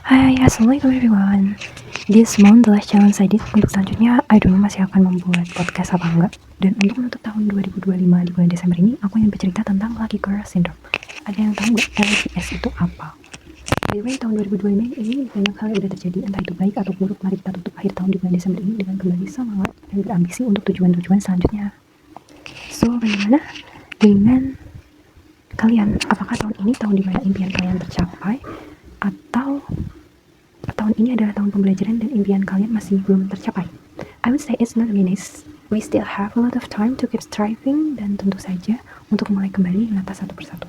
Hai, assalamualaikum everyone. This month the last challenge I did. Untuk selanjutnya, I don't know masih akan membuat podcast apa enggak. Dan untuk menutup tahun 2025 di bulan Desember ini, aku ingin bercerita tentang Lucky Girl Syndrome. Ada yang tahu nggak LGS itu apa? By the way, tahun 2025 ini banyak hal yang udah terjadi, entah itu baik atau buruk. Mari kita tutup akhir tahun di bulan Desember ini dengan kembali semangat dan berambisi untuk tujuan-tujuan selanjutnya. So, bagaimana dengan kalian? Apakah tahun ini tahun dimana impian kalian tercapai? Atau tahun ini adalah tahun pembelajaran dan impian kalian masih belum tercapai? I would say it's not minus. We still have a lot of time to keep striving dan tentu saja untuk mulai kembali menata satu persatu.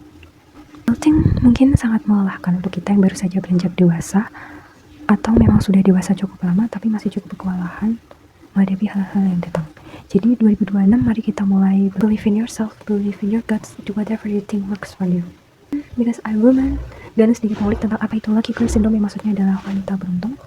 Adulting mungkin sangat melelahkan untuk kita yang baru saja beranjak dewasa atau memang sudah dewasa cukup lama tapi masih cukup kewalahan menghadapi hal-hal yang datang. Jadi 2026 mari kita mulai believe in yourself, believe in your guts, do whatever you think works for you. Because I'm woman, dan sedikit ngulik tentang apa itu Lucky Girl Syndrome, yang maksudnya adalah wanita beruntung,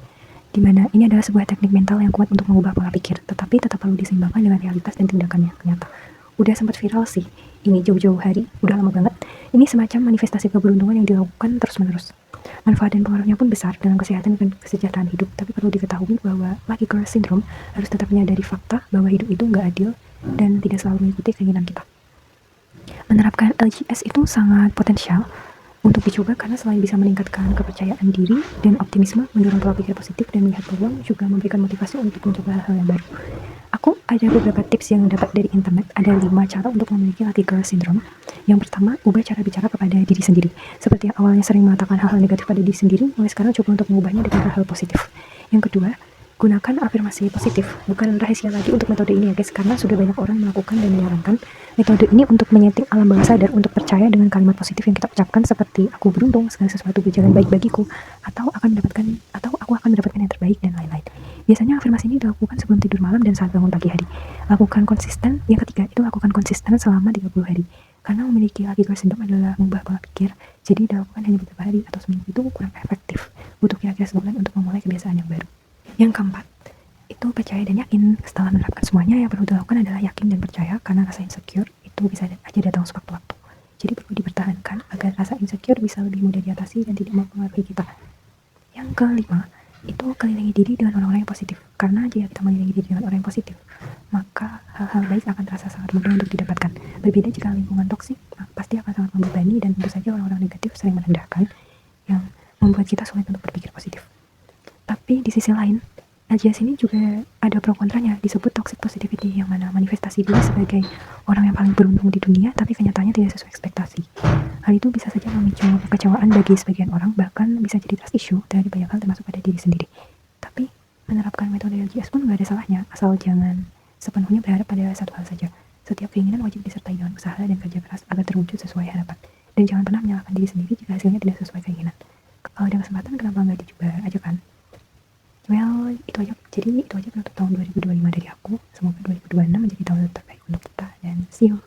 dimana ini adalah sebuah teknik mental yang kuat untuk mengubah pola pikir, tetapi tetap perlu diseimbangkan dengan realitas dan tindakan yang nyata. Udah sempat viral sih, ini jauh-jauh hari, udah lama banget. Ini semacam manifestasi keberuntungan yang dilakukan terus-menerus. Manfaat dan pengaruhnya pun besar dalam kesehatan dan kesejahteraan hidup, tapi perlu diketahui bahwa Lucky Girl Syndrome harus tetap menyadari fakta bahwa hidup itu nggak adil dan tidak selalu mengikuti keinginan kita. Menerapkan LGS itu sangat potensial untuk dicoba karena selain bisa meningkatkan kepercayaan diri dan optimisme, mendorong pola pikir positif dan melihat peluang, juga memberikan motivasi untuk mencoba hal-hal yang baru. Aku ada beberapa tips yang dapat dari internet. Ada 5 cara untuk memiliki Lucky Girl Syndrome. Yang pertama, ubah cara bicara kepada diri sendiri. Seperti yang awalnya sering mengatakan hal-hal negatif pada diri sendiri, mulai sekarang coba untuk mengubahnya dengan hal-hal positif. Yang kedua, gunakan afirmasi positif. Bukan rahasia lagi untuk metode ini ya guys, karena sudah banyak orang melakukan dan menyarankan metode ini untuk menyeting alam bawah sadar untuk percaya dengan kalimat positif yang kita ucapkan, seperti aku beruntung, segala sesuatu berjalan baik bagiku, atau aku akan mendapatkan yang terbaik, dan lain-lain. Biasanya afirmasi ini dilakukan sebelum tidur malam dan saat bangun pagi hari. Lakukan konsisten. Yang ketiga itu lakukan konsisten selama 30 hari. Karena memiliki Lucky Girl Syndrome adalah mengubah pola pikir, jadi dilakukan hanya beberapa hari atau seminggu itu kurang efektif. Butuh kira-kira sebulan untuk memulai kebiasaan yang baru. Yang keempat, itu percaya dan yakin. Setelah menerapkan semuanya, yang perlu dilakukan adalah yakin dan percaya, karena rasa insecure itu bisa aja datang sewaktu-waktu. Jadi perlu dipertahankan agar rasa insecure bisa lebih mudah diatasi dan tidak mempengaruhi kita. Yang kelima, itu kelilingi diri dengan orang-orang yang positif. Karena jika kita mengelilingi diri dengan orang yang positif, maka hal-hal baik akan terasa sangat mudah untuk didapatkan. Berbeda jika lingkungan toksik, pasti akan sangat membebani, dan tentu saja orang-orang negatif sering merendahkan, yang membuat kita sulit untuk berpikir positif. Tapi di sisi lain, LGS ini juga ada pro kontranya. Disebut toxic positivity, yang mana manifestasi diri sebagai orang yang paling beruntung di dunia, tapi kenyataannya tidak sesuai ekspektasi. Hal itu bisa saja memicu kekecewaan bagi sebagian orang, bahkan bisa jadi trust issue dari banyak hal termasuk pada diri sendiri. Tapi menerapkan metode LGS pun gak ada salahnya, asal jangan sepenuhnya berharap pada satu hal saja. Setiap keinginan wajib disertai dengan usaha dan kerja keras agar terwujud sesuai harapan. Dan jangan pernah menyalahkan diri sendiri jika hasilnya tidak sesuai keinginan. Kalau ada kesempatan, kenapa nggak dicoba aja kan? Well, itu aja penutup tahun 2025 dari aku. Semoga 2026 menjadi tahun terbaik untuk kita, dan see you.